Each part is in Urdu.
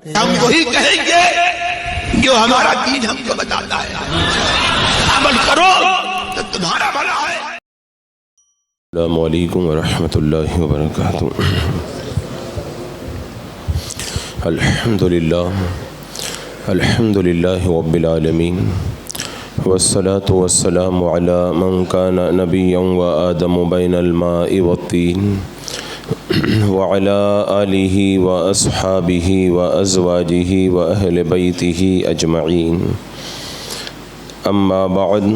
ہم وہی کہیں گے جو ہمارا دین ہم کو بتاتا ہے، عمل کرو تو تمہارا بھلا ہے۔ السلام علیکم ورحمۃ اللہ وبرکاتہ۔ الحمد للہ رب العالمین، والصلاة والسلام علی من کان نبیا وآدم بین الماء والطین، وعلى آلہ واصحابہ وازواجہ واہل بیتہ اجمعین، اما بعد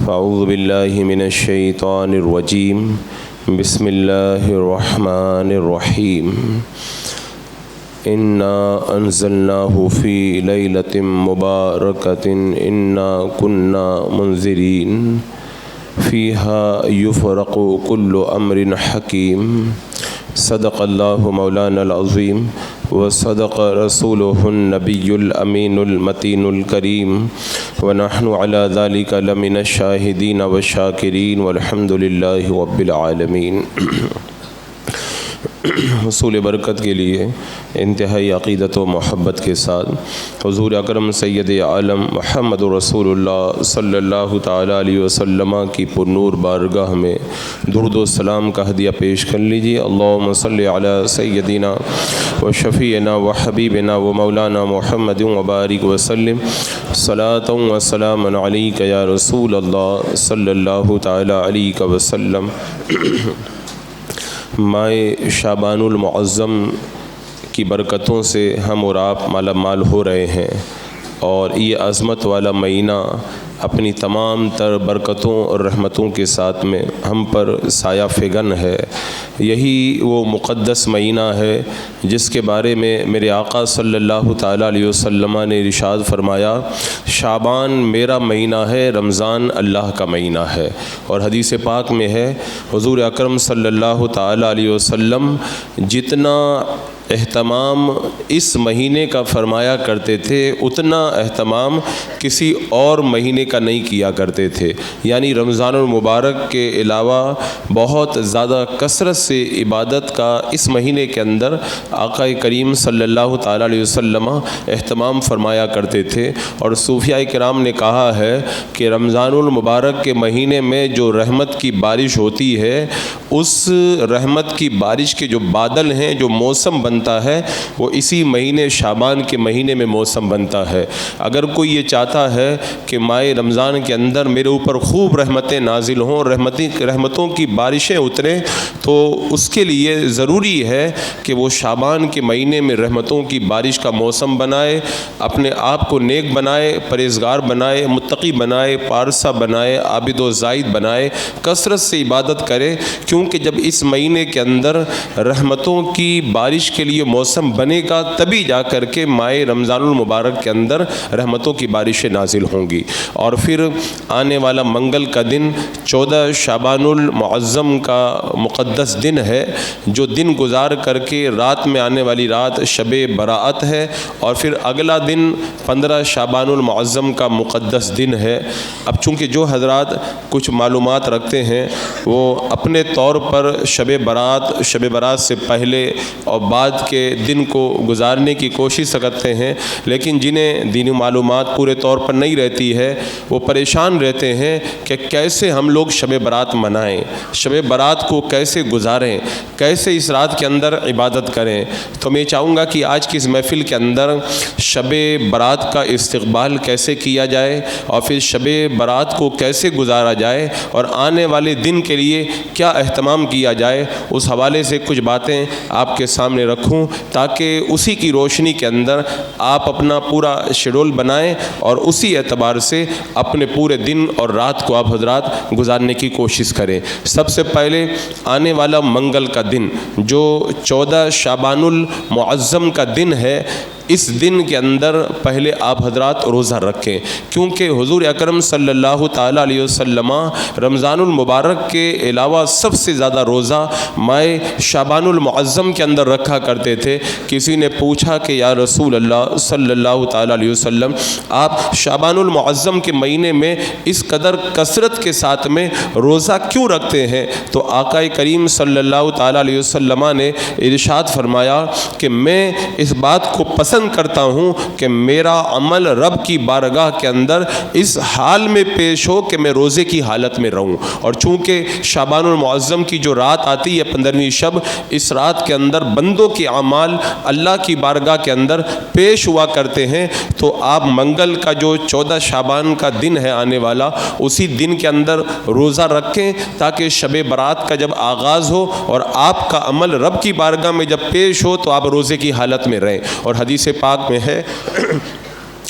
فاعوذ باللہ من الشیطان الرجیم، بسم اللہ الرحمن الرحیم۔ انا انزلناہ فی لیلۃ مبارکۃ انا کنا منذرین فیہا یفرق کل امر حکیم۔ صدق اللہ مولانا العظیم وصدق رسولہ النبی الامین المتین الکریم، ونحن علی ذلک لمن الشاہدین والشاکرین، والحمد للہ رب العالمین۔ حصول برکت کے لیے انتہائی عقیدت و محبت کے ساتھ حضور اکرم سید عالم محمد رسول اللہ صلی اللہ تعالیٰ علیہ وسلم کی پرنور بارگاہ میں درود و سلام کا ہدیہ پیش کر لیجیے۔ اللہم صلی علی سیدنا و شفیعنا و حبیبنا و مولانا محمد وبارک وسلم، صلاۃ و سلام علیک یا رسول اللہ صلی اللہ تعالیٰ علیہ وسلم۔ ماہ شعبان المعظم کی برکتوں سے ہم اور آپ مالا مال ہو رہے ہیں، اور یہ عظمت والا مہینہ اپنی تمام تر برکتوں اور رحمتوں کے ساتھ میں ہم پر سایہ فگن ہے۔ یہی وہ مقدس مہینہ ہے جس کے بارے میں میرے آقا صلی اللہ تعالیٰ علیہ وسلم نے ارشاد فرمایا، شعبان میرا مہینہ ہے، رمضان اللہ کا مہینہ ہے۔ اور حدیث پاک میں ہے حضور اکرم صلی اللہ تعالیٰ علیہ وسلم جتنا اہتمام اس مہینے کا فرمایا کرتے تھے اتنا اہتمام کسی اور مہینے کا نہیں کیا کرتے تھے، یعنی رمضان المبارک کے علاوہ بہت زیادہ کثرت سے عبادت کا اس مہینے کے اندر آقا کریم صلی اللہ تعالیٰ علیہ وسلم اہتمام فرمایا کرتے تھے۔ اور صوفیاء کرام نے کہا ہے کہ رمضان المبارک کے مہینے میں جو رحمت کی بارش ہوتی ہے، اس رحمت کی بارش کے جو بادل ہیں، جو موسم بنتا ہے، وہ اسی مہینے شعبان کے مہینے میں موسم بنتا ہے۔ اگر کوئی یہ چاہتا ہے کہ ماہ رمضان کے اندر میرے اوپر خوب رحمتیں نازل ہوں، رحمتوں کی بارشیں اتریں، تو اس کے لیے ضروری ہے کہ وہ شعبان کے مہینے میں رحمتوں کی بارش کا موسم بنائے، اپنے آپ کو نیک بنائے، پرہیزگار بنائے، متقی بنائے، پارسا بنائے، عابد و زاہد بنائے، کثرت سے عبادت کرے، کیونکہ جب اس مہینے کے اندر رحمتوں کی بارش کے لیے موسم بنے گا تبھی جا کر کے ماہ رمضان المبارک کے اندر رحمتوں کی بارشیں نازل ہوں گی۔ اور پھر آنے والا منگل کا دن 14 شعبان المعظم کا مقدس دن ہے، جو دن گزار کر کے رات میں آنے والی رات شب براءت ہے، اور پھر اگلا دن 15 شعبان المعظم کا مقدس دن ہے۔ اب چونکہ جو حضرات کچھ معلومات رکھتے ہیں وہ اپنے طور پر شب برات سے پہلے اور بعد کے دن کو گزارنے کی کوشش کرتے ہیں، لیکن جنہیں دینی معلومات پورے طور پر نہیں رہتی ہے وہ پریشان رہتے ہیں کہ کیسے ہم لوگ شب برات منائیں، شب برات کو کیسے گزاریں، کیسے اس رات کے اندر عبادت کریں۔ تو میں چاہوں گا کہ آج کی اس محفل کے اندر شب برات کا استقبال کیسے کیا جائے، اور پھر شب برات کو کیسے گزارا جائے، اور آنے والے دن کے لیے کیا اہتمام کیا جائے، اس حوالے سے کچھ باتیں آپ کے سامنے رکھوں، تاکہ اسی کی روشنی کے اندر آپ اپنا پورا شیڈول بنائیں اور اسی اعتبار سے اپنے پورے دن اور رات کو آپ حضرات گزارنے کی کوشش کریں۔ سب سے پہلے آنے والا منگل کا دن جو 14 شعبان المعظم کا دن ہے، اس دن کے اندر پہلے آپ حضرات روزہ رکھیں، کیونکہ حضور اکرم صلی اللہ تعالیٰ علیہ وسلم رمضان المبارک کے علاوہ سب سے زیادہ روزہ ماہ شعبان المعظم کے اندر رکھا کرتے تھے۔ کسی نے پوچھا کہ یا رسول اللہ صلی اللہ تعالیٰ علیہ وسلم، آپ شعبان المعظم کے مہینے میں اس قدر کثرت کے ساتھ میں روزہ کیوں رکھتے ہیں؟ تو آقا کریم صلی اللہ تعالیٰ علیہ وسلم نے ارشاد فرمایا کہ میں اس بات کو پسند پسند کرتا ہوں کہ میرا عمل رب کی بارگاہ کے اندر اس حال میں پیش ہو کہ میں روزے کی حالت میں رہوں. اور چونکہ شعبان المعظم کی جو رات آتی ہے 15ویں شب، اس رات کے اندر بندوں کے اعمال اللہ کی بارگاہ کے اندر پیش ہوا کرتے ہیں، تو آپ منگل کا جو 14 شعبان کا دن ہے آنے والا، اسی دن کے اندر روزہ رکھیں تاکہ شب برات کا جب آغاز ہو اور آپ کا عمل رب کی بارگاہ میں جب پیش ہو تو آپ روزے کی حالت میں رہیں. اور حدیث پاک میں ہے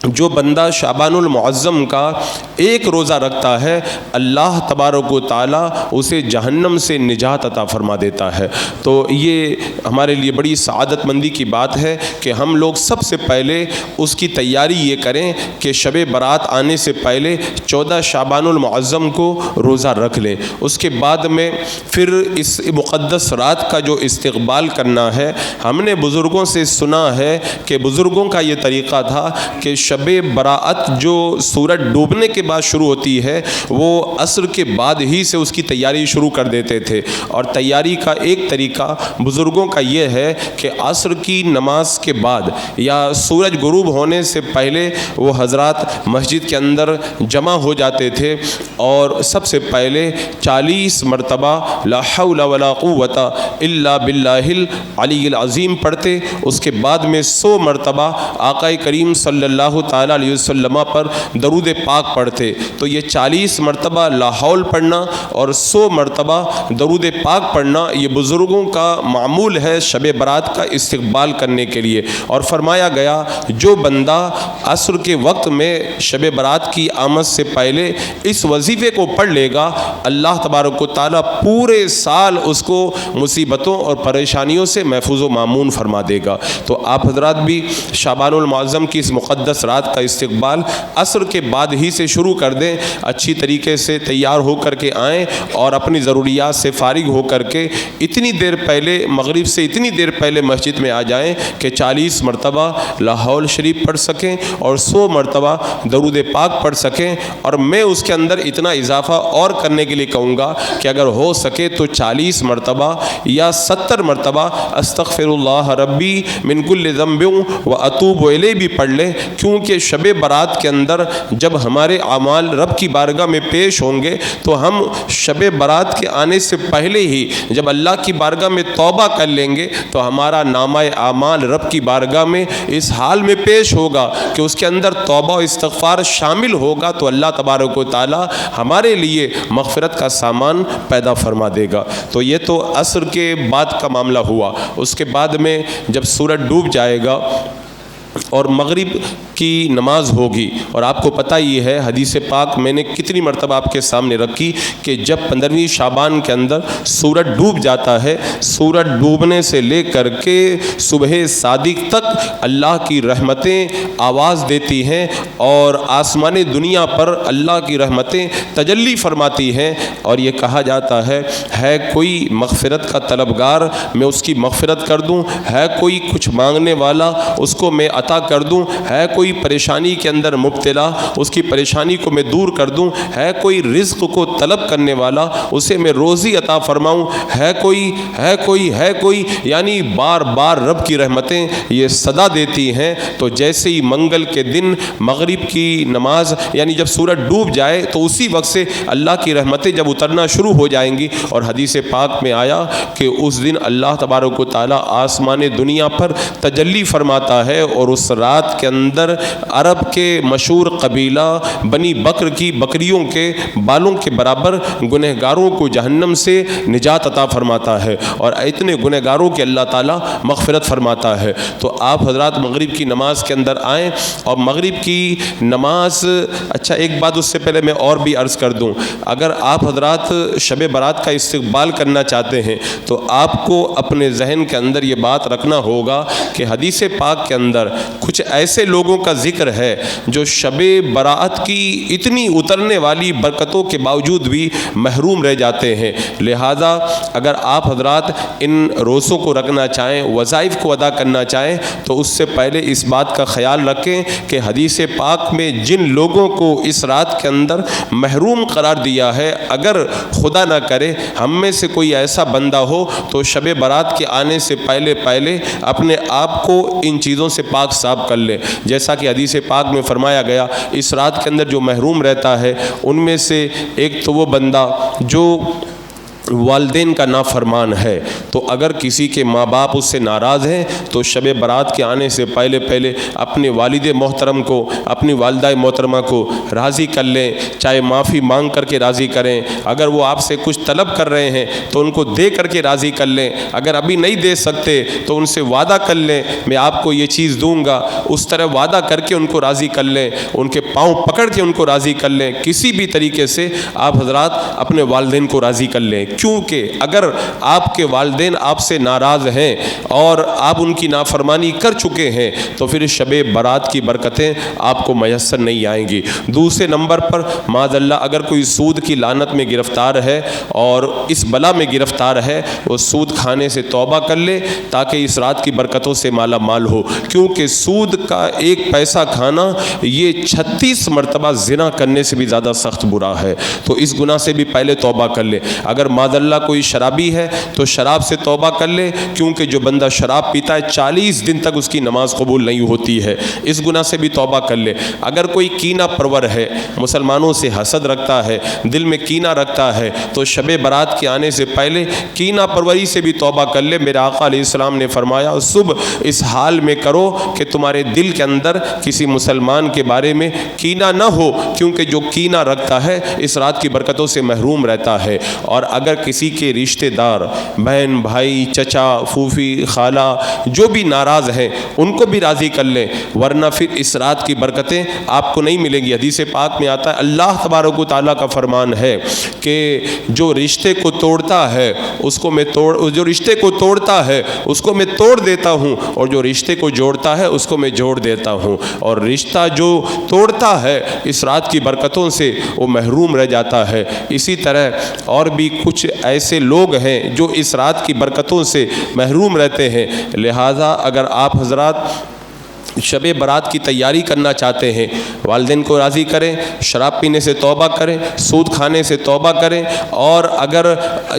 جو بندہ شعبان المعظم کا ایک روزہ رکھتا ہے، اللہ تبارک و تعالیٰ اسے جہنم سے نجات عطا فرما دیتا ہے. تو یہ ہمارے لیے بڑی سعادت مندی کی بات ہے کہ ہم لوگ سب سے پہلے اس کی تیاری یہ کریں کہ شب برات آنے سے پہلے 14 شعبان المعظم کو روزہ رکھ لیں. اس کے بعد میں پھر اس مقدس رات کا جو استقبال کرنا ہے، ہم نے بزرگوں سے سنا ہے کہ بزرگوں کا یہ طریقہ تھا کہ شب براءت جو سورج ڈوبنے کے بعد شروع ہوتی ہے، وہ عصر کے بعد ہی سے اس کی تیاری شروع کر دیتے تھے. اور تیاری کا ایک طریقہ بزرگوں کا یہ ہے کہ عصر کی نماز کے بعد یا سورج غروب ہونے سے پہلے وہ حضرات مسجد کے اندر جمع ہو جاتے تھے اور سب سے پہلے 40 مرتبہ لا حول ولا قوت الا باللہ العلی العظیم پڑھتے. اس کے بعد میں 100 مرتبہ آقا کریم صلی اللہ تعالیٰ علیہ وسلم پر درود پاک پڑھتے. تو یہ 40 مرتبہ لا حول پڑھنا اور 100 مرتبہ درود پاک پڑھنا یہ بزرگوں کا معمول ہے شب برات کا استقبال کرنے کے لیے. اور فرمایا گیا جو بندہ عصر کے وقت میں شب برات کی آمد سے پہلے اس وظیفے کو پڑھ لے گا، اللہ تبارک و تعالیٰ پورے سال اس کو مصیبتوں اور پریشانیوں سے محفوظ و مامون فرما دے گا. تو آپ حضرات بھی شعبان المعظم کی اس مقدس رات کا استقبال عصر کے بعد ہی سے شروع کر دیں. اچھی طریقے سے تیار ہو کر کے آئیں اور اپنی ضروریات سے فارغ ہو کر کے اتنی دیر پہلے، مغرب سے اتنی دیر پہلے مسجد میں آ جائیں کہ 40 مرتبہ لا حول شریف پڑھ سکیں اور 100 مرتبہ درود پاک پڑھ سکیں. اور میں اس کے اندر اتنا اضافہ اور کرنے کے لیے کہوں گا کہ اگر ہو سکے تو 40 مرتبہ یا 70 مرتبہ استغفر اللہ ربی من کل ذنب و اتوب الیہ بھی پڑھ لیں، کیونکہ شب برات کے اندر جب ہمارے اعمال رب کی بارگاہ میں پیش ہوں گے تو ہم شب برات کے آنے سے پہلے ہی جب اللہ کی بارگاہ میں توبہ کر لیں گے تو ہمارا نامہ اعمال رب کی بارگاہ میں اس حال میں پیش ہوگا کہ اس کے اندر توبہ و استغفار شامل ہوگا. تو اللہ تبارک و تعالی ہمارے لیے مغفرت کا سامان پیدا فرما دے گا. تو یہ تو عصر کے بعد کا معاملہ ہوا. اس کے بعد میں جب سورج ڈوب جائے گا اور مغرب کی نماز ہوگی، اور آپ کو پتہ ہی ہے حدیث پاک میں نے کتنی مرتبہ آپ کے سامنے رکھی کہ جب 15ویں شعبان کے اندر سورج ڈوب جاتا ہے، سورج ڈوبنے سے لے کر کے صبح صادق تک اللہ کی رحمتیں آواز دیتی ہیں اور آسمان دنیا پر اللہ کی رحمتیں تجلی فرماتی ہیں. اور یہ کہا جاتا ہے کوئی مغفرت کا طلبگار میں اس کی مغفرت کر دوں، ہے کوئی کچھ مانگنے والا اس کو میں عطا کر دوں، ہے کوئی پریشانی کے اندر مبتلا اس کی پریشانی کو میں دور کر دوں، ہے کوئی رزق کو طلب کرنے والا اسے میں روزی عطا فرماؤں، ہے کوئی یعنی بار بار رب کی رحمتیں یہ صدا دیتی ہیں. تو جیسے ہی منگل کے دن مغرب کی نماز یعنی جب سورج ڈوب جائے تو اسی وقت سے اللہ کی رحمتیں جب اترنا شروع ہو جائیں گی. اور حدیث پاک میں آیا کہ اس دن اللہ تبارک و تعالیٰ آسمان دنیا پر تجلی فرماتا ہے اور اس رات کے اندر عرب کے مشہور قبیلہ بنی بکر کی بکریوں کے بالوں کے برابر گنہگاروں کو جہنم سے نجات عطا فرماتا ہے اور اتنے گنہگاروں کے اللہ تعالیٰ مغفرت فرماتا ہے. تو آپ حضرات مغرب کی نماز کے اندر آئیں اور مغرب کی نماز، اچھا ایک بات اس سے پہلے میں اور بھی عرض کر دوں، اگر آپ حضرات شب برات کا استقبال کرنا چاہتے ہیں تو آپ کو اپنے ذہن کے اندر یہ بات رکھنا ہوگا کہ حدیث پاک کے اندر کچھ ایسے لوگوں کا ذکر ہے جو شب براءت کی اتنی اترنے والی برکتوں کے باوجود بھی محروم رہ جاتے ہیں. لہذا اگر آپ حضرات ان روزوں کو رکھنا چاہیں، وظائف کو ادا کرنا چاہیں، تو اس سے پہلے اس بات کا خیال رکھیں کہ حدیث پاک میں جن لوگوں کو اس رات کے اندر محروم قرار دیا ہے، اگر خدا نہ کرے ہم میں سے کوئی ایسا بندہ ہو تو شب برات کے آنے سے پہلے اپنے آپ کو ان چیزوں سے پاک صاف حساب کر لیں۔ جیسا کہ حدیث پاک میں فرمایا گیا اس رات کے اندر جو محروم رہتا ہے ان میں سے ایک تو وہ بندہ جو والدین کا نافرمان ہے، تو اگر کسی کے ماں باپ اس سے ناراض ہیں تو شب برات کے آنے سے پہلے اپنے والد محترم کو، اپنی والدہ محترمہ کو راضی کر لیں، چاہے معافی مانگ کر کے راضی کریں، اگر وہ آپ سے کچھ طلب کر رہے ہیں تو ان کو دے کر کے راضی کر لیں، اگر ابھی نہیں دے سکتے تو ان سے وعدہ کر لیں میں آپ کو یہ چیز دوں گا، اس طرح وعدہ کر کے ان کو راضی کر لیں، ان کے پاؤں پکڑ کے ان کو راضی کر لیں، کسی بھی طریقے سے آپ حضرات اپنے والدین کو راضی کر لیں، کیونکہ اگر آپ کے والدین آپ سے ناراض ہیں اور آپ ان کی نافرمانی کر چکے ہیں تو پھر شب برات کی برکتیں آپ کو میسر نہیں آئیں گی۔ دوسرے نمبر پر معاذ اللہ اگر کوئی سود کی لعنت میں گرفتار ہے اور اس بلا میں گرفتار ہے، وہ سود کھانے سے توبہ کر لے تاکہ اس رات کی برکتوں سے مالا مال ہو، کیونکہ سود کا ایک پیسہ کھانا یہ 36 مرتبہ زنا کرنے سے بھی زیادہ سخت برا ہے، تو اس گناہ سے بھی پہلے توبہ کر لے۔ اگر معاذ اللہ کوئی شرابی ہے تو شراب سے توبہ کر لے، کیونکہ جو بندہ شراب پیتا ہے 40 دن تک اس کی نماز قبول نہیں ہوتی ہے، اس گناہ سے بھی توبہ کر لے۔ اگر کوئی کینہ پرور ہے، مسلمانوں سے حسد رکھتا ہے، دل میں کینہ رکھتا ہے، تو شب برات کے آنے سے پہلے کینہ پروری سے بھی توبہ کر لے۔ میرے آقا علیہ السلام نے فرمایا صبح اس حال میں کرو کہ تمہارے دل کے اندر کسی مسلمان کے بارے میں کینہ نہ ہو، کیونکہ جو کینہ رکھتا ہے اس رات کی برکتوں سے محروم رہتا ہے۔ اور اگر کسی کے رشتہ دار بہن بھائی چچا پھوپھی خالہ جو بھی ناراض ہیں ان کو بھی راضی کر لیں، ورنہ پھر اس رات کی برکتیں آپ کو نہیں ملیں گی۔ حدیث پاک میں آتا ہے اللہ تبارک و تعالیٰ کا فرمان ہے کہ جو رشتے کو توڑتا ہے اس کو میں توڑ دیتا ہوں، اور جو رشتے کو جوڑتا ہے اس کو میں جوڑ دیتا ہوں، اور رشتہ جو توڑتا ہے اس رات کی برکتوں سے وہ محروم رہ جاتا ہے۔ اسی طرح اور بھی کچھ ایسے لوگ ہیں جو اس رات کی برکتوں سے محروم رہتے ہیں، لہٰذا اگر آپ حضرات شب برات کی تیاری کرنا چاہتے ہیں، والدین کو راضی کریں، شراب پینے سے توبہ کریں، سود کھانے سے توبہ کریں، اور اگر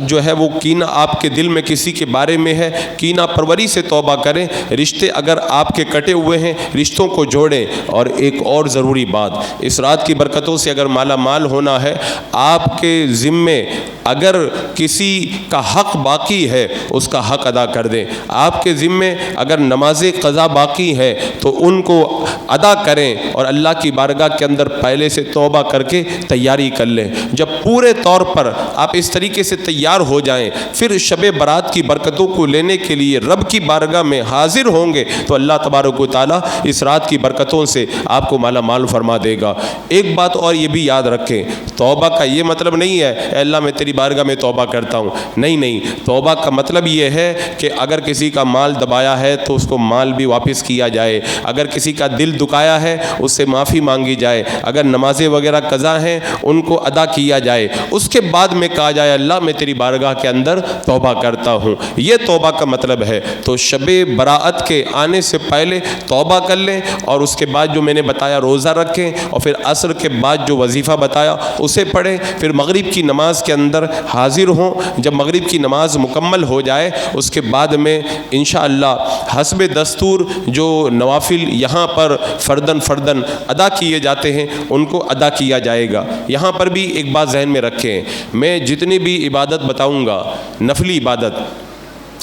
جو ہے وہ کینہ آپ کے دل میں کسی کے بارے میں ہے کینہ پروری سے توبہ کریں، رشتے اگر آپ کے کٹے ہوئے ہیں رشتوں کو جوڑیں۔ اور ایک اور ضروری بات، اس رات کی برکتوں سے اگر مالا مال ہونا ہے، آپ کے ذمے اگر کسی کا حق باقی ہے اس کا حق ادا کر دیں، آپ کے ذمے اگر نماز قضا باقی ہے تو ان کو ادا کریں، اور اللہ کی بارگاہ کے اندر پہلے سے توبہ کر کے تیاری کر لیں۔ جب پورے طور پر آپ اس طریقے سے تیار ہو جائیں، پھر شب برات کی برکتوں کو لینے کے لیے رب کی بارگاہ میں حاضر ہوں گے تو اللہ تبارک و تعالیٰ اس رات کی برکتوں سے آپ کو مالا مال فرما دے گا۔ ایک بات اور یہ بھی یاد رکھیں، توبہ کا یہ مطلب نہیں ہے اے اللہ میں تیری بارگاہ میں توبہ کرتا ہوں، نہیں، توبہ کا مطلب یہ ہے کہ اگر کسی کا مال دبایا ہے تو اس کو مال بھی واپس کیا جائے، اگر کسی کا دل دکایا ہے اس سے معافی مانگی جائے، اگر نمازیں وغیرہ قضا ہیں ان کو ادا کیا جائے، اس کے بعد میں کہا جائے اللہ میں تیری بارگاہ کے اندر توبہ کرتا ہوں، یہ توبہ کا مطلب ہے۔ تو شب براءت کے آنے سے پہلے توبہ کر لیں، اور اس کے بعد جو میں نے بتایا روزہ رکھیں، اور پھر عصر کے بعد جو وظیفہ بتایا اسے پڑھیں، پھر مغرب کی نماز کے اندر حاضر ہوں۔ جب مغرب کی نماز مکمل ہو جائے اس کے بعد میں انشاءاللہ حسب دستور جو نوافل یہاں پر فردن ادا کیے جاتے ہیں ان کو ادا کیا جائے گا۔ یہاں پر بھی ایک بات ذہن میں رکھیں، میں جتنی بھی عبادت بتاؤں گا نفلی عبادت،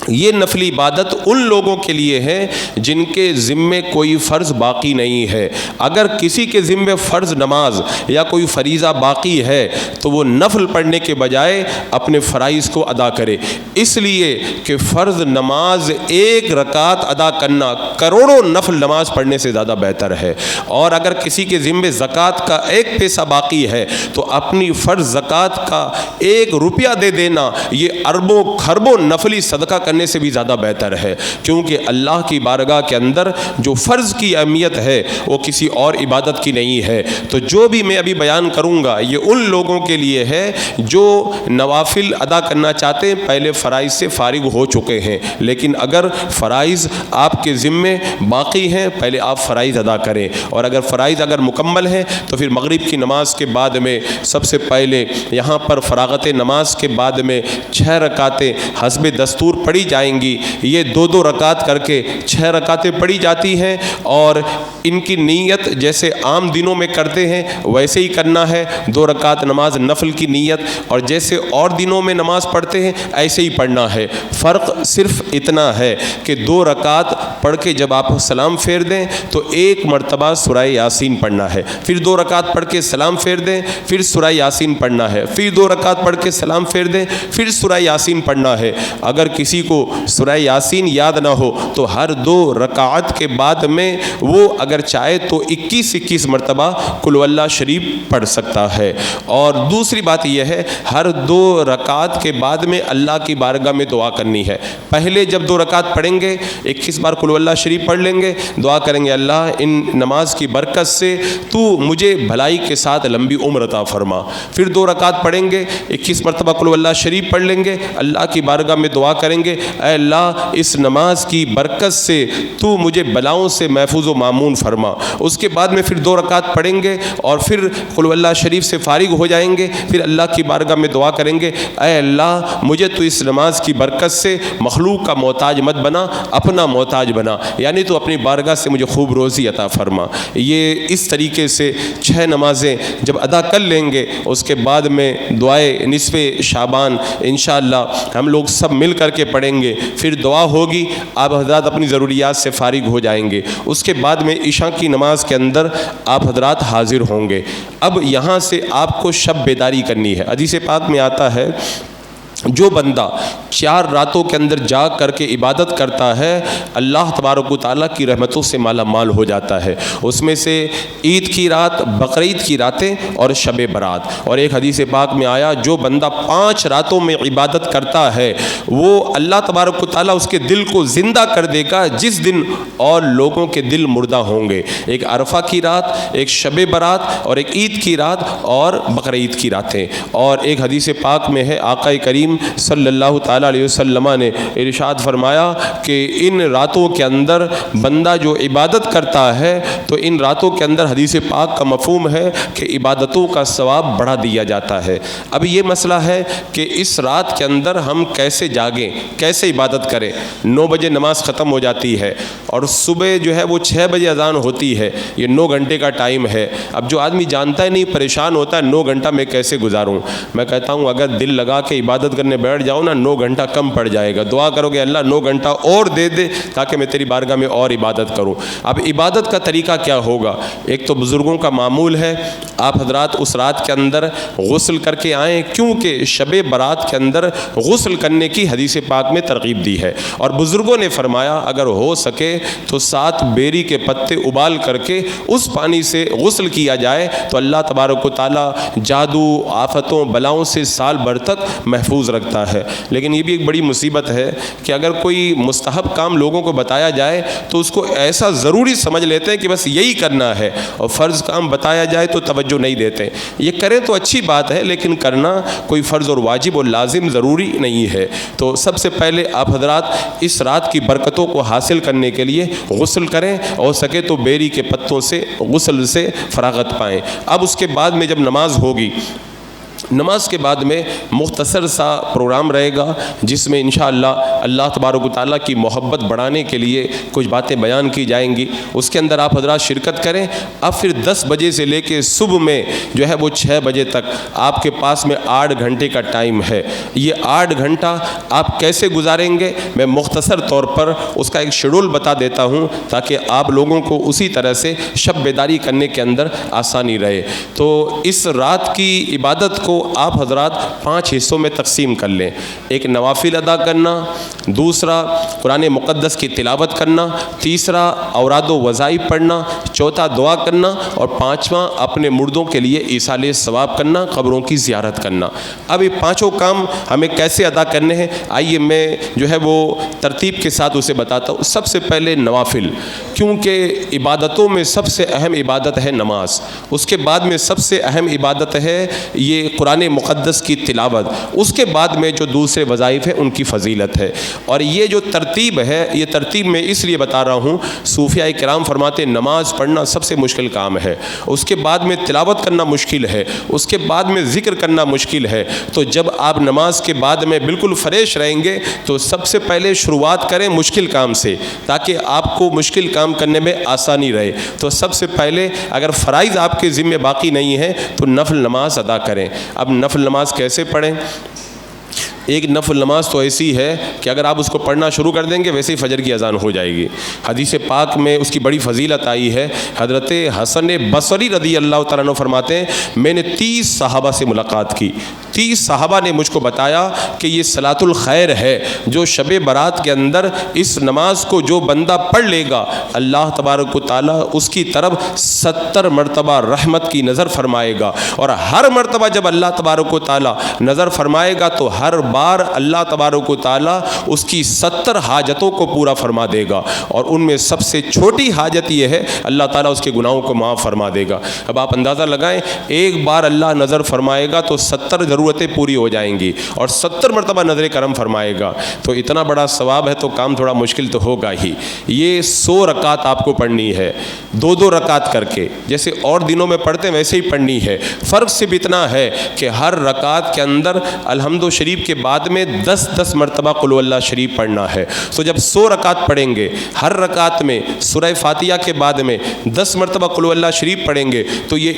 یہ نفلی عبادت ان لوگوں کے لیے ہے جن کے ذمے کوئی فرض باقی نہیں ہے۔ اگر کسی کے ذمے فرض نماز یا کوئی فریضہ باقی ہے تو وہ نفل پڑھنے کے بجائے اپنے فرائض کو ادا کرے، اس لیے کہ فرض نماز ایک رکعت ادا کرنا کروڑوں نفل نماز پڑھنے سے زیادہ بہتر ہے۔ اور اگر کسی کے ذمے زکوٰۃ کا ایک پیسہ باقی ہے تو اپنی فرض زکوٰۃ کا 1 روپیہ دے دینا یہ اربوں خربوں نفلی صدقہ کرنے سے بھی زیادہ بہتر ہے، کیونکہ اللہ کی بارگاہ کے اندر جو فرض کی اہمیت ہے وہ کسی اور عبادت کی نہیں ہے۔ تو جو بھی میں ابھی بیان کروں گا یہ ان لوگوں کے لیے ہے جو نوافل ادا کرنا چاہتے ہیں، پہلے فرائض سے فارغ ہو چکے ہیں، لیکن اگر فرائض آپ کے ذمے باقی ہیں پہلے آپ فرائض ادا کریں، اور اگر فرائض مکمل ہیں تو پھر مغرب کی نماز کے بعد میں سب سے پہلے یہاں پر فراغت نماز کے بعد میں 6 رکعتیں حسب دستور پڑھی جائیں گی. یہ 2 رکعت کر کے 6 رکعتیں پڑھی جاتی ہیں اور ان کی نیت جیسے عام دنوں میں کرتے ہیں ویسے ہی کرنا ہے. 2 رکعت نماز نفل کی نیت اور جیسے اور دنوں میں نماز پڑھتے ہیں ایسے ہی پڑھنا ہے. فرق صرف اتنا ہے کہ 2 رکعت پڑھ کے جب آپ سلام پھیر دیں تو 1 مرتبہ سورہ یاسین پڑھنا ہے, پھر 2 رکعت پڑھ کے سلام پھیر دیں, پھر سورہ یاسین پڑھنا ہے, پھر 2 رکعت پڑھ کے سلام پھیر دیں, پھر سورہ یاسین پڑھنا ہے. اگر کسی کو سورہ یاسین یاد نہ ہو تو ہر 2 رکعت کے بعد میں وہ اگر چاہے تو 21 مرتبہ قل واللہ شریف پڑھ سکتا ہے. اور دوسری بات یہ ہے ہر 2 رکعت کے بعد میں اللہ کی بارگاہ میں دعا کرنی ہے. پہلے جب 2 رکعت پڑھیں گے 21 بار قل واللہ شریف پڑھ لیں گے, دعا کریں گے اللہ ان نماز کی برکت سے تو مجھے بھلائی کے ساتھ لمبی عمر عطا فرما. پھر 2 رکعت پڑھیں گے 21 مرتبہ قل واللہ شریف پڑھ لیں گے, اللہ کی بارگاہ میں دعا کریں گے اے اللہ اس نماز کی برکت سے تو مجھے بلاؤں سے محفوظ و مامون فرما. اس کے بعد میں پھر 2 رکعت پڑھیں گے اور پھر قل واللہ شریف سے فارغ ہو جائیں گے, پھر اللہ کی بارگاہ میں دعا کریں گے اے اللہ مجھے تو اس نماز کی برکت سے مخلوق کا محتاج مت بنا, اپنا محتاج بنا, یعنی تو اپنی بارگاہ سے مجھے خوب روزی عطا فرما. یہ اس طریقے سے 6 نمازیں جب ادا کر لیں گے اس کے بعد میں دعائے نصف شعبان انشاءاللہ ہم لوگ سب مل کر کے پڑھیں گے. پھر دعا ہوگی, آپ حضرات اپنی ضروریات سے فارغ ہو جائیں گے. اس کے بعد میں عشاء کی نماز کے اندر آپ حضرات حاضر ہوں گے. اب یہاں سے آپ کو شب بیداری کرنی ہے. حدیث پاک میں آتا ہے جو بندہ 4 راتوں کے اندر جاگ کر کے عبادت کرتا ہے اللہ تبارک و تعالیٰ کی رحمتوں سے مالا مال ہو جاتا ہے. اس میں سے عید کی رات, بقرعید کی راتیں اور شب برات. اور ایک حدیث پاک میں آیا جو بندہ 5 راتوں میں عبادت کرتا ہے وہ اللہ تبارک و تعالیٰ اس کے دل کو زندہ کر دے گا جس دن اور لوگوں کے دل مردہ ہوں گے. ایک عرفہ کی رات, ایک شب برات اور ایک عید کی رات اور بقرعید کی راتیں. اور ایک حدیث پاک میں ہے آقا کریم صلی اللہ تعالیٰ علیہ وسلم نے ارشاد فرمایا کہ ان راتوں کے اندر بندہ جو عبادت کرتا ہے تو ان راتوں کے اندر حدیث پاک کا مفہوم ہے کہ عبادتوں کا ثواب بڑھا دیا جاتا ہے. اب یہ مسئلہ ہے کہ اس رات کے اندر ہم کیسے جاگیں, کیسے عبادت کریں. 9 بجے نماز ختم ہو جاتی ہے اور صبح جو ہے وہ 6 بجے اذان ہوتی ہے, یہ 9 گھنٹے کا ٹائم ہے. اب جو آدمی جانتا ہے نہیں پریشان ہوتا ہے 9 گھنٹہ میں کیسے گزاروں. میں کہتا ہوں اگر دل لگا کے عبادت کرنے بیٹھ جاؤ نا 9 گھنٹہ کم پڑ جائے گا. دعا کرو کہ اللہ 9 گھنٹہ اور دے دے تاکہ میں تیری بارگاہ میں اور عبادت کروں. اب عبادت کا طریقہ کیا ہوگا؟ ایک تو بزرگوں کا معمول ہے آپ حضرات اس رات کے اندر غسل کر کے آئیں, کیونکہ شب برات کے اندر غسل کرنے کی حدیث پاک میں ترغیب دی ہے. اور بزرگوں نے فرمایا اگر ہو سکے تو 7 بیری کے پتے ابال کر کے اس پانی سے غسل کیا جائے تو اللہ تبارک و تعالیٰ جادو, آفتوں, بلاؤں سے سال بھر تک محفوظ رکھتا ہے. لیکن یہ بھی ایک بڑی مصیبت ہے کہ اگر کوئی مستحب کام لوگوں کو بتایا جائے تو اس کو ایسا ضروری سمجھ لیتے ہیں کہ بس یہی کرنا ہے, اور فرض کام بتایا جائے تو توجہ نہیں دیتے. یہ کریں تو اچھی بات ہے لیکن کرنا کوئی فرض اور واجب اور لازم ضروری نہیں ہے. تو سب سے پہلے آپ حضرات اس رات کی برکتوں کو حاصل کرنے کے لیے غسل کریں, اور سکے تو بیری کے پتوں سے غسل سے فراغت پائیں. اب اس کے بعد میں جب نماز ہوگی, نماز کے بعد میں مختصر سا پروگرام رہے گا جس میں انشاءاللہ اللہ تبارک و تعالیٰ کی محبت بڑھانے کے لیے کچھ باتیں بیان کی جائیں گی. اس کے اندر آپ حضرات شرکت کریں. اب پھر 10 بجے سے لے کے صبح میں جو ہے وہ 6 بجے تک آپ کے پاس میں 8 گھنٹے کا ٹائم ہے. یہ 8 گھنٹہ آپ کیسے گزاریں گے میں مختصر طور پر اس کا ایک شیڈول بتا دیتا ہوں تاکہ آپ لوگوں کو اسی طرح سے شب بیداری کرنے کے اندر آسانی رہے. تو اس رات کی عبادت کو آپ حضرات 5 حصوں میں تقسیم کر لیں. ایک نوافل ادا کرنا, دوسرا قرآن مقدس کی تلاوت کرنا, تیسرا اوراد و وظائف پڑھنا, چوتھا دعا کرنا, اور 5واں اپنے مردوں کے لیے ایصال ثواب کرنا, قبروں کی زیارت کرنا. اب یہ 5 کام ہمیں کیسے ادا کرنے ہیں آئیے میں جو ہے وہ ترتیب کے ساتھ اسے بتاتا ہوں. سب سے پہلے نوافل, کیونکہ عبادتوں میں سب سے اہم عبادت ہے نماز، اس کے بعد میں سب سے اہم عبادت ہے یہ قرآن مقدس کی تلاوت، اس کے بعد میں جو دوسرے وظائف ہیں ان کی فضیلت ہے۔ اور یہ جو ترتیب ہے، یہ ترتیب میں اس لیے بتا رہا ہوں، صوفیاء کرام فرماتے ہیں نماز پڑھنا سب سے مشکل کام ہے، اس کے بعد میں تلاوت کرنا مشکل ہے، اس کے بعد میں ذکر کرنا مشکل ہے۔ تو جب آپ نماز کے بعد میں بالکل فریش رہیں گے تو سب سے پہلے شروعات کریں مشکل کام سے، تاکہ آپ کو مشکل کام کرنے میں آسانی رہے۔ تو سب سے پہلے اگر فرائض آپ کے ذمہ باقی نہیں ہے تو نفل نماز ادا کریں۔ اب نفل نماز کیسے پڑھیں؟ ایک نفل نماز تو ایسی ہے کہ اگر آپ اس کو پڑھنا شروع کر دیں گے ویسے ہی فجر کی اذان ہو جائے گی۔ حدیث پاک میں اس کی بڑی فضیلت آئی ہے۔ حضرت حسن بصری رضی اللہ تعالیٰ عنہ فرماتے ہیں میں نے 30 صحابہ سے ملاقات کی، 30 صحابہ نے مجھ کو بتایا کہ یہ صلاۃ الخیر ہے، جو شب برات کے اندر اس نماز کو جو بندہ پڑھ لے گا اللہ تبارک و تعالیٰ اس کی طرف 70 مرتبہ رحمت کی نظر فرمائے گا، اور ہر مرتبہ جب اللہ تبارک و تعالیٰ نظر فرمائے گا تو ہر بار اللہ تبارک و تعالیٰ اس کی 70 حاجتوں کو پورا فرما دے گا، اور ان میں سب سے چھوٹی حاجت یہ ہے اللہ تعالیٰ اس کے گناہوں کو معاف فرما دے گا۔ اب آپ اندازہ لگائیں، ایک بار اللہ نظر فرمائے گا تو 70 ضرورتیں پوری ہو جائیں گی، اور 70 مرتبہ نظر کرم فرمائے گا، تو اتنا بڑا ثواب ہے تو کام تھوڑا مشکل تو ہوگا ہی۔ یہ 100 رکعت آپ کو پڑھنی ہے، 2 رکعت کر کے، جیسے اور دنوں میں پڑھتے ہیں ویسے ہی پڑھنی ہے۔ فرق صرف اتنا ہے کہ ہر رکعت کے اندر الحمد شریف کے بعد میں 10 مرتبہ قل هو اللہ شریف پڑھنا ہے۔ تو جب 100 رکعت پڑھیں گے، ہر رکعت میں سورہ فاتحہ کے بعد میں 10 مرتبہ قل هو اللہ شریف پڑھیں گے تو یہ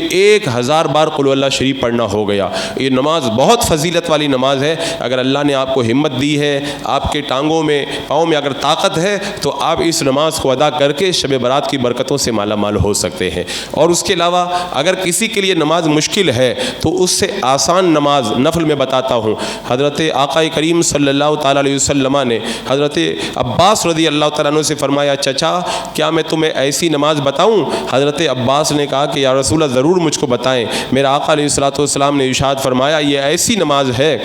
1000 بار قل هو اللہ شریف پڑھنا ہو گیا۔ یہ نماز بہت فضیلت والی نماز ہے۔ اگر اللہ نے آپ کو ہمت دی ہے، آپ کے ٹانگوں میں پاؤں میں اگر طاقت ہے تو آپ اس نماز کو ادا کر کے شب برات کی برکتوں سے مالا مال ہو سکتے ہیں۔ اور اس کے علاوہ اگر کسی کے لیے نماز مشکل ہے تو اس سے آسان نماز نفل میں بتاتا ہوں۔ حضرت آقا کریم صلی اللہ تعالیٰ علیہ وسلم نے حضرت عباس رضی اللہ تعالیٰ عنہ سے فرمایا چچا کیا میں تمہیں ایسی نماز بتاؤں؟ حضرت عباس نے کہا کہ یا رسول اللہ ضرور مجھ کو بتائیں۔ میرا آقا علیہ الصلوۃ والسلام نے ارشاد فرمایا یہ ایسی نماز ہے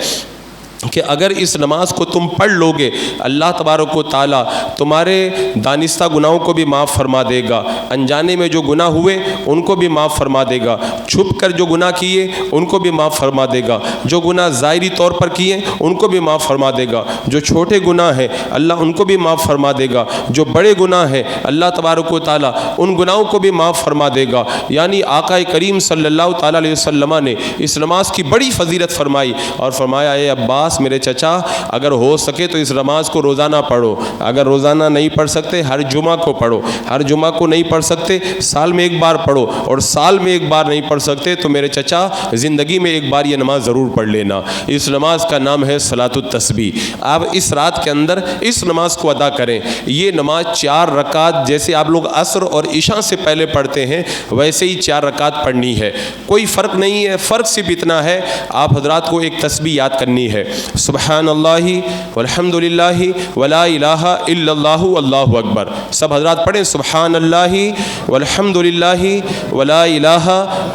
کہ اگر اس نماز کو تم پڑھ لو گے اللہ تبارک و تعالیٰ تمہارے دانستہ گناہوں کو بھی معاف فرما دے گا، انجانے میں جو گناہ ہوئے ان کو بھی معاف فرما دے گا، چھپ کر جو گناہ کیے ان کو بھی معاف فرما دے گا، جو گناہ ظاہری طور پر کیے ان کو بھی معاف فرما دے گا، جو چھوٹے گناہ ہیں اللہ ان کو بھی معاف فرما دے گا، جو بڑے گناہ ہیں اللہ تبارک و تعالیٰ ان گناہوں کو بھی معاف فرما دے گا۔ یعنی آقا کریم صلی اللہ تعالیٰ علیہ وسلم نے اس نماز کی بڑی فضیلت فرمائی اور فرمایا اے عباس میرے چچا اگر ہو سکے تو اس نماز کو روزانہ پڑھو، اگر روزانہ نہیں پڑھ سکتے ہر جمعہ کو پڑھو، ہر جمعہ کو نہیں پڑھ سکتے سال میں ایک بار پڑھو، اور سال میں ایک بار نہیں پڑھ سکتے تو میرے چچا زندگی میں ایک بار یہ نماز ضرور پڑھ لینا۔ اس نماز کا نام ہے صلاۃ التسبیح۔ آپ اس رات کے اندر اس نماز کو ادا کریں۔ یہ نماز 4 رکعت جیسے آپ لوگ عصر اور عشاء سے پہلے پڑھتے ہیں ویسے ہی 4 رکعت پڑھنی ہے، کوئی فرق نہیں ہے۔ فرق صرف اتنا ہے آپ حضرات کو ایک تسبیح یاد کرنی ہے، سبحان اللہ والحمد للہ ولا الہ الا اللہ واللہ اکبر۔ سب حضرات پڑھیں سبحان اللہ والحمد للہ ولا الہ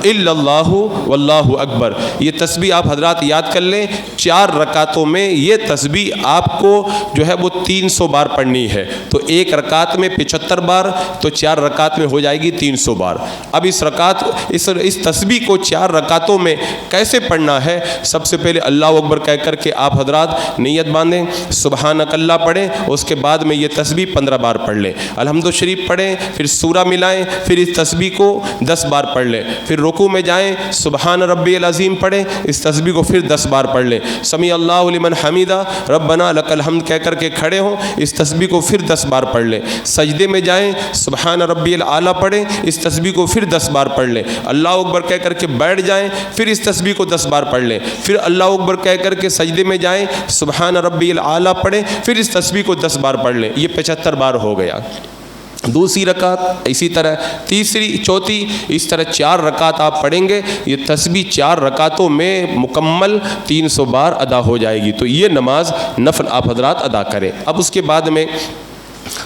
الا اللہ واللہ اکبر۔ یہ تسبیح آپ حضرات یاد کر لیں۔ 4 رکعتوں میں یہ تسبیح آپ کو جو ہے وہ 300 بار پڑھنی ہے، تو ایک رکعت میں 75 بار، تو 4 رکعت میں ہو جائے گی 300 بار۔ اب اس تسبیح کو 4 رکعتوں میں کیسے پڑھنا ہے؟ سب سے پہلے اللہ اکبر کہہ کر کے آپ حضرات نیت باندھیں، سبحانک اللہ پڑھیں، اس کے بعد میں یہ تسبیح 15 بار پڑھ لیں، الحمد شریف پڑھیں، پھر سورہ ملائیں، پھر اس تسبیح کو 10 بار پڑھ لیں، پھر رکوع میں جائیں سبحان ربی العظیم پڑھیں، اس تسبیح کو پھر 10 بار پڑھ لیں، سمیع اللہ لمن حمیدہ ربنا لک الحمد کہہ کر کے کھڑے ہوں، اس تسبیح کو پھر 10 بار پڑھ لیں، سجدے میں جائیں سبحان ربی الاعلیٰ پڑھیں، اس تسبیح کو پھر 10 بار پڑھ لیں، اللہ اکبر کہہ کر کے بیٹھ جائیں، پھر اس تسبیح کو 10 بار پڑھ لیں، پھر اللہ اکبر کہہ کر کے سجدے میں جائیں سبحان ربی الاعلیٰ پڑھیں، پھر اس تسبیح کو 10 بار پڑھ لیں۔ یہ 75 بار ہو گیا۔ دوسری رکعت اسی طرح، تیسری، چوتھی، اس طرح 4 رکعت آپ پڑھیں گے، یہ تسبیح 4 رکعتوں میں مکمل 300 بار ادا ہو جائے گی۔ تو یہ نماز نفل آپ حضرات ادا کریں۔ اب اس کے بعد میں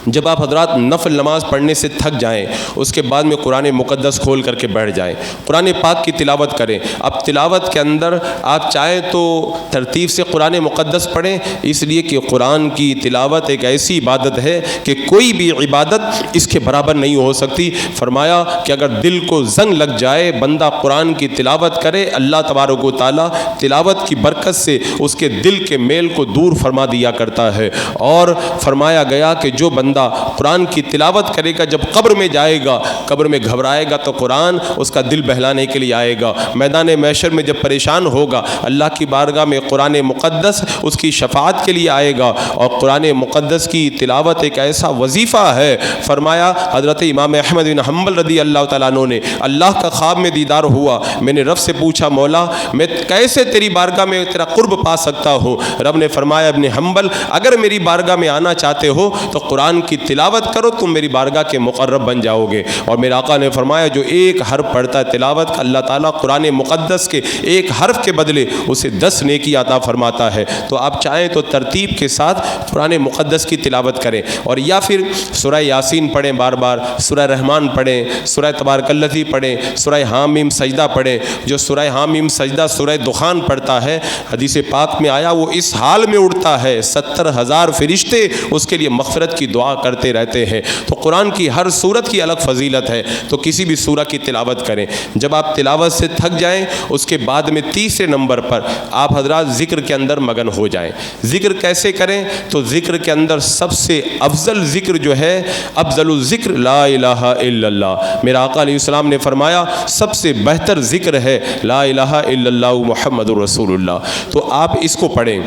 جب آپ حضرات نفل نماز پڑھنے سے تھک جائیں اس کے بعد میں قرآن مقدس کھول کر کے بیٹھ جائیں، قرآن پاک کی تلاوت کریں۔ اب تلاوت کے اندر آپ چاہیں تو ترتیب سے قرآن مقدس پڑھیں، اس لیے کہ قرآن کی تلاوت ایک ایسی عبادت ہے کہ کوئی بھی عبادت اس کے برابر نہیں ہو سکتی۔ فرمایا کہ اگر دل کو زنگ لگ جائے، بندہ قرآن کی تلاوت کرے، اللہ تبارک و تعالیٰ تلاوت کی برکت سے اس کے دل کے میل کو دور فرما دیا کرتا ہے۔ اور فرمایا گیا کہ جو بندہ قرآن کی تلاوت کرے گا، جب قبر میں جائے گا، قبر میں گھبرائے گا تو قرآن اس کا دل بہلانے کے لیے آئے گا۔ میدان محشر میں جب پریشان ہوگا، اللہ کی بارگاہ میں قرآن مقدس اس کی شفاعت کے لیے آئے گا۔ اور قرآن مقدس کی تلاوت ایک ایسا وظیفہ ہے، فرمایا حضرت امام احمد بن حنبل رضی اللہ تعالیٰ عنہ نے، اللہ کا خواب میں دیدار ہوا، میں نے رب سے پوچھا مولا میں کیسے تیری بارگاہ میں تیرا قرب پا سکتا ہوں؟ رب نے فرمایا ابن حنبل اگر میری بارگاہ میں آنا چاہتے ہو تو قرآن کی تلاوت کرو، تم میری بارگاہ کے مقرب بن جاؤ گے۔ اور میرے آقا نے فرمایا جو ایک حرف پڑھتا ہے تلاوت کا، اللہ تعالیٰ قرآن مقدس کے ایک حرف کے بدلے اسے 10 نیکی عطا فرماتا ہے۔ تو آپ چاہیں تو ترتیب کے ساتھ قرآن مقدس کی تلاوت کریں، اور یا پھر سورہ یاسین پڑھیں بار بار، سورہ رحمان پڑھیں، سورہ تبارک الذی پڑھیں، سورہ حامیم سجدہ پڑھیں۔ جو سورہ حامیم سجدہ سورہ دخان پڑھتا ہے، حدیث پاک میں آیا وہ اس حال میں اڑتا ہے 70,000 فرشتے اس کے لیے مغفرت کی دعا کرتے رہتے ہیں۔ تو قرآن کی ہر سورت کی الگ فضیلت ہے، تو کسی بھی سورہ کی تلاوت کریں۔ جب آپ تلاوت سے تھک جائیں اس کے بعد میں تیسرے نمبر پر آپ حضرات ذکر کے اندر مگن ہو جائیں۔ ذکر کیسے کریں؟ تو ذکر کے اندر سب سے افضل ذکر جو ہے، افضل الذکر لا الہ الا اللہ۔ میرا آقا علیہ السلام نے فرمایا سب سے بہتر ذکر ہے لا الہ الا اللہ محمد رسول اللہ۔ تو آپ اس کو پڑھیں۔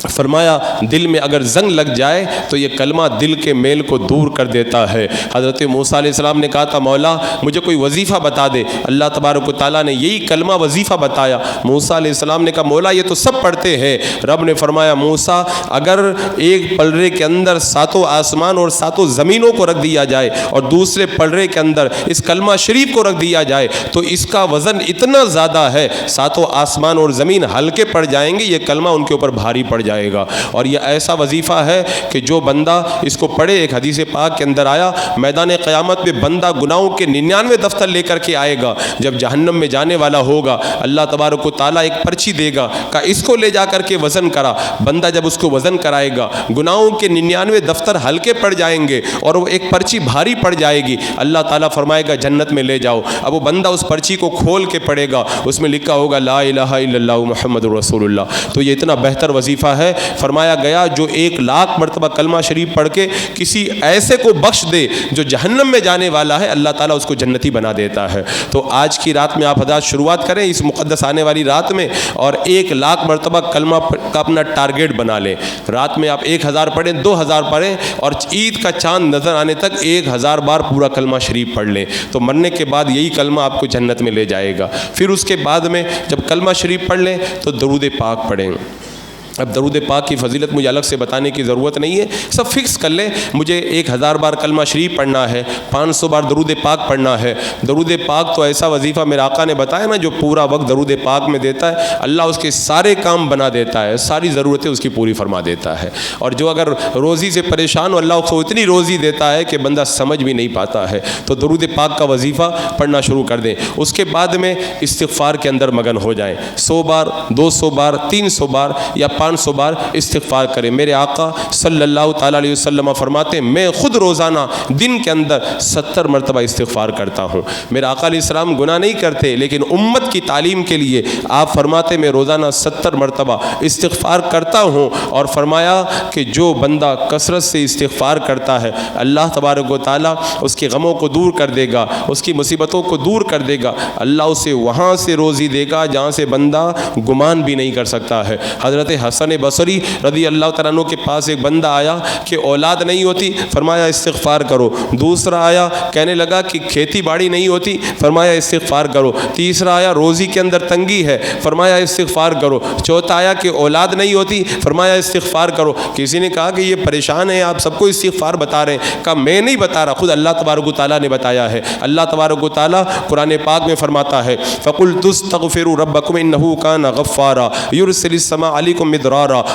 فرمایا دل میں اگر زنگ لگ جائے تو یہ کلمہ دل کے میل کو دور کر دیتا ہے۔ حضرت موسیٰ علیہ السلام نے کہا تھا مولا مجھے کوئی وظیفہ بتا دے، اللہ تبارک و تعالیٰ نے یہی کلمہ وظیفہ بتایا۔ موسیٰ علیہ السلام نے کہا مولا یہ تو سب پڑھتے ہیں۔ رب نے فرمایا موسیٰ اگر ایک پلڑے کے اندر 7 آسمان اور 7 زمینوں کو رکھ دیا جائے اور دوسرے پلڑے کے اندر اس کلمہ شریف کو رکھ دیا جائے تو اس کا وزن اتنا زیادہ ہے 7 آسمان اور زمین ہلکے پڑ جائیں گے، یہ کلمہ ان کے اوپر بھاری پڑ جائے گا۔ اور یہ ایسا وظیفہ ہے کہ جو بندہ اس کو پڑھے، ایک حدیث پاک کے اندر آیا میدان قیامت میں بندہ گناہوں کے 99 دفتر لے کر کے آئے گا۔ جب جہنم میں جانے والا ہوگا اللہ تبارک و تعالیٰ ایک پرچی دے گا کہ اس کو لے جا کر کے وزن کرا۔ بندہ جب اس کو وزن کرائے گا گناہوں کے 99 دفتر ہلکے پڑ جائیں گے اور وہ ایک پرچی بھاری پڑ جائے گی۔ اللہ تعالیٰ فرمائے گا جنت میں لے جاؤ۔ اب وہ بندہ اس پرچی کو کھول کے پڑھے گا، اس میں لکھا ہوگا لا الہ الا اللہ محمد رسول اللہ۔ تو یہ اتنا بہتر وظیفہ ہے۔ فرمایا گیا جو 1,00,000 مرتبہ کلمہ شریف پڑھ کے کسی ایسے کو بخش دے جو جہنم میں جانے والا ہے، اللہ تعالیٰ اس کو جنتی بنا دیتا ہے۔ تو آج کی رات میں آپ حضرات شروعات کریں اس مقدس آنے والی رات میں، اور 1,00,000 مرتبہ کلمہ کا اپنا ٹارگیٹ بنا لیں۔ رات میں آپ 1000 پڑھیں، 2000 پڑھیں، اور عید کا چاند نظر آنے تک 1000 بار پورا کلمہ شریف پڑھ لیں۔ تو مرنے کے بعد یہی کلمہ آپ کو جنت میں لے جائے گا۔ پھر اس کے بعد میں جب کلمہ شریف پڑھ لیں تو درود پاک پڑھیں۔ اب درود پاک کی فضیلت مجھے الگ سے بتانے کی ضرورت نہیں ہے، سب فکس کر لیں مجھے 1000 بار کلمہ شریف پڑھنا ہے، 500 بار درود پاک پڑھنا ہے۔ درود پاک تو ایسا وظیفہ میرے آقا نے بتایا نا، جو پورا وقت درود پاک میں دیتا ہے اللہ اس کے سارے کام بنا دیتا ہے، ساری ضرورتیں اس کی پوری فرما دیتا ہے۔ اور جو اگر روزی سے پریشان ہو اللہ اس کو اتنی روزی دیتا ہے کہ بندہ سمجھ بھی نہیں پاتا ہے۔ تو درود پاک کا وظیفہ پڑھنا شروع کر دیں۔ اس کے بعد میں استغفار کے اندر مگن ہو جائیں، 100 بار 200 بار 300 بار یا 500 بار استغفار کریں۔ میرے آقا صلی اللہ تعالیٰ علیہ وسلم فرماتے ہیں میں خود روزانہ دن کے اندر 70 مرتبہ استغفار کرتا ہوں۔ میرے آقا علیہ السلام گناہ نہیں کرتے، لیکن امت کی تعلیم کے لیے آپ فرماتے میں روزانہ 70 مرتبہ استغفار کرتا ہوں۔ اور فرمایا کہ جو بندہ کثرت سے استغفار کرتا ہے اللہ تبارک و تعالیٰ اس کے غموں کو دور کر دے گا، اس کی مصیبتوں کو دور کر دے گا، اللہ اسے وہاں سے روزی دے گا جہاں سے بندہ گمان بھی نہیں کر سکتا ہے۔ حضرت حسن بصری رضی اللہ تعالیٰ عنہ کے پاس ایک بندہ آیا کہ اولاد نہیں ہوتی، فرمایا استغفار کرو۔ دوسرا آیا کہنے لگا کہ کھیتی باڑی نہیں ہوتی، فرمایا استغفار کرو۔ تیسرا آیا روزی کے اندر تنگی ہے، فرمایا استغفار کرو۔ چوتھا آیا کہ اولاد نہیں ہوتی، فرمایا استغفار کرو۔ کسی نے کہا کہ یہ پریشان ہے آپ سب کو استغفار بتا رہے ہیں، کہا میں نہیں بتا رہا، خود اللہ تبارک و تعالیٰ نے بتایا ہے۔ اللہ تبارک و تعالیٰ قرآن پاک میں فرماتا ہے فَقُلْتُ اسْتَغْفِرُوا رَبَّكُمْ إِنَّهُ كَانَ غَفَّارًا يُرْسِلِ السَّمَاءَ عَلَيْكُمْ مِدْرَارًا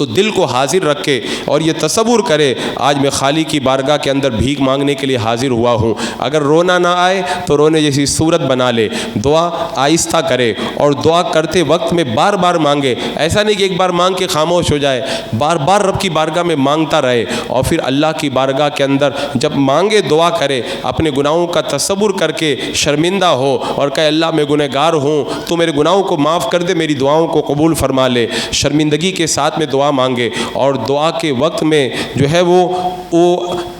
تو دل کو حاضر رکھے اور یہ تصور کرے آج میں خالق کی بارگاہ کے اندر بھیک مانگنے کے لیے حاضر ہوا ہوں. اگر رونا نہ آئے تو رونے جیسی صورت بنا لے, دعا آہستہ کرے اور دعا کرتے وقت میں بار بار مانگے. ایسا نہیں کہ ایک بار مانگ کے خاموش ہو جائے, بار بار رب کی بارگاہ میں مانگتا رہے. اور پھر اللہ کی بارگاہ کے اندر جب مانگے دعا کرے, اپنے گناہوں کا تصور کر کے شرمندہ ہو اور کہے اللہ میں گنہگار ہوں, تو میرے گناہوں کو معاف کر دے, میری دعاؤں کو قبول فرما لے. شرمندگی کے ساتھ میں دعا مانگے اور دعا کے وقت میں جو ہے وہ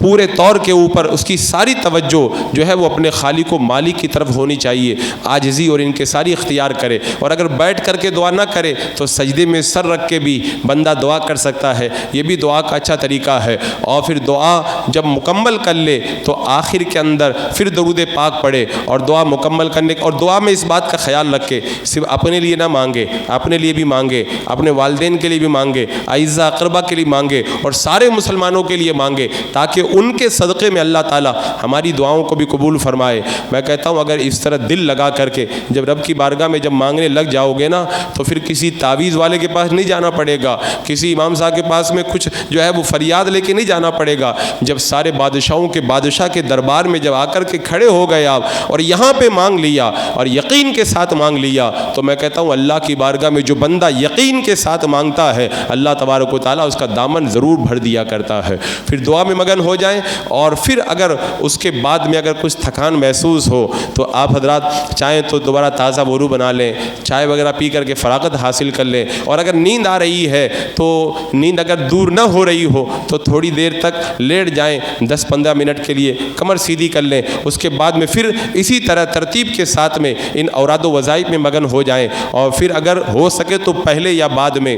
پورے طور کے اوپر اس کی ساری توجہ جو ہے وہ اپنے خالق و مالک کی طرف ہونی چاہیے. عاجزی اور انکساری اختیار کرے, اور اگر بیٹھ کر کے دعا نہ کرے تو سجدے میں سر رکھ کے بھی بندہ دعا کر سکتا ہے, یہ بھی دعا کا اچھا طریقہ ہے. اور پھر دعا جب مکمل کر لے تو آخر کے اندر پھر درود پاک پڑھے اور دعا مکمل کرنے, اور دعا میں اس بات کا خیال رکھے صرف اپنے لیے نہ مانگے, اپنے لیے بھی مانگے, اپنے والدین کے لیے بھی مانگے, اعزا اقربا کے لیے مانگے, اور سارے مسلمانوں کے لیے مانگے, تاکہ ان کے صدقے میں اللہ تعالی ہماری دعاؤں کو بھی قبول فرمائے. میں کہتا ہوں اگر اس طرح دل لگا کر کے جب رب کی بارگاہ میں جب مانگنے لگ جاؤ گے نا, تو پھر کسی تعویذ والے کے پاس نہیں جانا پڑے گا, کسی امام صاحب کے پاس میں کچھ جو ہے وہ فریاد لے کے نہیں جانا پڑے گا. جب سارے بادشاہوں کے بادشاہ کے دربار میں جب آ کر کے کھڑے ہو گئے آپ اور یہاں پہ مانگ لیا اور یقین کے ساتھ مانگ لیا, تو میں کہتا ہوں اللہ کی بارگاہ میں جو بندہ یقین کے ساتھ مانگتا ہے اللہ تبارک و تعالیٰ اس کا دامن ضرور بھر دیا کرتا ہے. پھر دعا میں مگن ہو جائیں, اور پھر اگر اس کے بعد میں اگر کچھ تھکان محسوس ہو تو آپ حضرات چاہیں تو دوبارہ تازہ وضو بنا لیں, چائے وغیرہ پی کر کے فراغت حاصل کر لیں, اور اگر نیند آ رہی ہے تو نیند اگر دور نہ ہو رہی ہو تو تھوڑی دیر تک لیٹ جائیں, 10-15 منٹ کے لیے کمر سیدھی کر لیں. اس کے بعد میں پھر اسی طرح ترتیب کے ساتھ میں ان اوراد و وظائف میں مگن ہو جائیں, اور پھر اگر ہو سکے تو پہلے یا بعد میں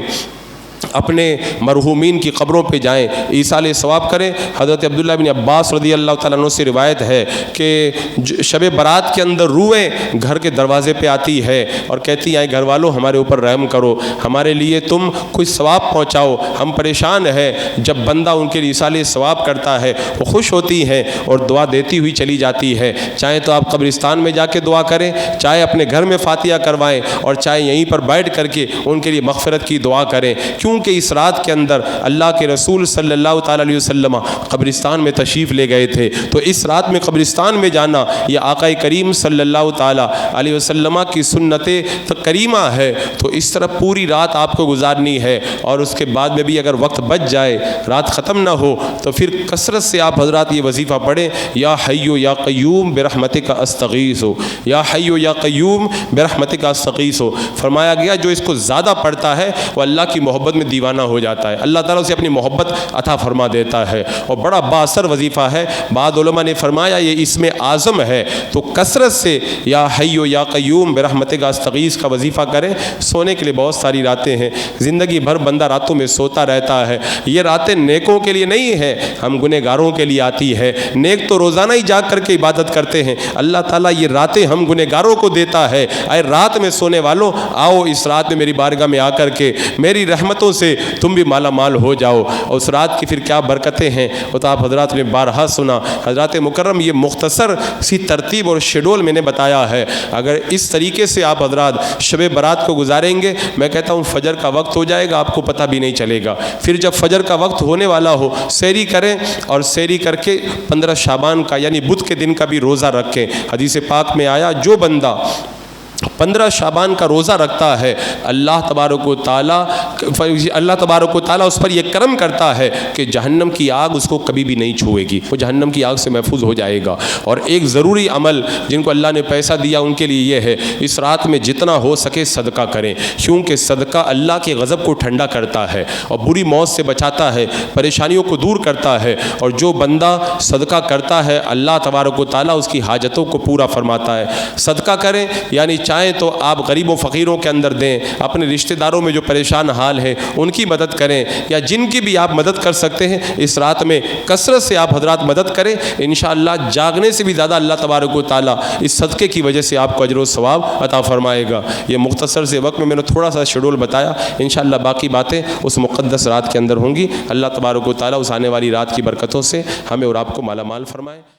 اپنے مرحومین کی قبروں پہ جائیں, ایصال ثواب کریں. حضرت عبداللہ بن عباس رضی اللہ تعالیٰ عنہ سے روایت ہے کہ شب برات کے اندر روحیں گھر کے دروازے پہ آتی ہے اور کہتی ہیں گھر والوں ہمارے اوپر رحم کرو, ہمارے لیے تم کچھ ثواب پہنچاؤ, ہم پریشان ہیں. جب بندہ ان کے لیے ایصال ثواب کرتا ہے وہ خوش ہوتی ہیں اور دعا دیتی ہوئی چلی جاتی ہے. چاہے تو آپ قبرستان میں جا کے دعا کریں, چاہے اپنے گھر میں فاتحہ کروائیں, اور چاہے یہیں پر بیٹھ کر کے ان کے لیے مغفرت کی دعا کریں, کیونکہ اس رات کے اندر اللہ کے رسول صلی اللہ تعالیٰ علیہ وسلم قبرستان میں تشریف لے گئے تھے. تو اس رات میں قبرستان میں جانا یہ آقا کریم صلی اللہ تعالیٰ علیہ وسلم کی سنت کریمہ ہے. تو اس طرح پوری رات آپ کو گزارنی ہے, اور اس کے بعد میں بھی اگر وقت بچ جائے, رات ختم نہ ہو, تو پھر کثرت سے آپ حضرات یہ وظیفہ پڑھیں, یا حیو یا قیوم برحمتک استغیث, یا حیو یا قیوم برحمتک استغیث. فرمایا گیا جو اس کو زیادہ پڑھتا ہے وہ اللہ کی محبت میں دیوانہ ہو جاتا ہے, اللہ تعالیٰ اسے اپنی محبت عطا فرما دیتا ہے, اور بڑا باثر وظیفہ ہے. بعض علماء نے فرمایا یہ اسم اعظم ہے. تو کثرت سے یا حیو یا قیوم برحمتک استغیث کا وظیفہ کریں. سونے کے لیے بہت ساری راتیں ہیں, زندگی بھر بندہ راتوں میں سوتا رہتا ہے. یہ راتیں نیکوں کے لیے نہیں ہیں, ہم گنہگاروں کے لیے آتی ہے. نیک تو روزانہ ہی جاگ کر کے عبادت کرتے ہیں, اللہ تعالیٰ یہ راتیں ہم گنہگاروں کو دیتا ہے. اے رات میں سونے والوں, آؤ اس رات میں میری بارگاہ میں آ کر کے میری رحمتوں سے تم بھی مالا مال ہو جاؤ. اور اس رات کی پھر کیا برکتیں ہیں وہ تو آپ حضرات نے بارہا سنا. حضرات مکرم یہ مختصر سی ترتیب اور شیڈول میں نے بتایا ہے. اگر اس طریقے سے آپ حضرات شب برات کو گزاریں گے, میں کہتا ہوں فجر کا وقت ہو جائے گا, آپ کو پتہ بھی نہیں چلے گا. پھر جب فجر کا وقت ہونے والا ہو سحری کریں, اور سحری کر کے 15 شعبان کا یعنی بدھ کے دن کا بھی روزہ رکھیں. حدیث پاک میں آیا جو بندہ 15 شعبان کا روزہ رکھتا ہے اللہ تبارک و تعالیٰ اس پر یہ کرم کرتا ہے کہ جہنم کی آگ اس کو کبھی بھی نہیں چھوئے گی, وہ جہنم کی آگ سے محفوظ ہو جائے گا. اور ایک ضروری عمل جن کو اللہ نے پیسہ دیا ان کے لیے یہ ہے, اس رات میں جتنا ہو سکے صدقہ کریں, کیونکہ صدقہ اللہ کے غضب کو ٹھنڈا کرتا ہے اور بری موت سے بچاتا ہے, پریشانیوں کو دور کرتا ہے. اور جو بندہ صدقہ کرتا ہے اللہ تبارک و تعالیٰ اس کی حاجتوں کو پورا فرماتا ہے. صدقہ کریں یعنی چاہیں تو آپ غریب و فقیروں کے اندر دیں, اپنے رشتہ داروں میں جو پریشان حال ہیں ان کی مدد کریں, یا جن کی بھی آپ مدد کر سکتے ہیں اس رات میں کثرت سے آپ حضرات مدد کریں. انشاءاللہ جاگنے سے بھی زیادہ اللہ تبارک و تعالیٰ اس صدقے کی وجہ سے آپ کو اجر و ثواب عطا فرمائے گا. یہ مختصر سے وقت میں نے تھوڑا سا شیڈول بتایا, انشاءاللہ باقی باتیں اس مقدس رات کے اندر ہوں گی. اللہ تبارک و تعالیٰ اس آنے والی رات کی برکتوں سے ہمیں اور آپ کو مالا مال فرمائے.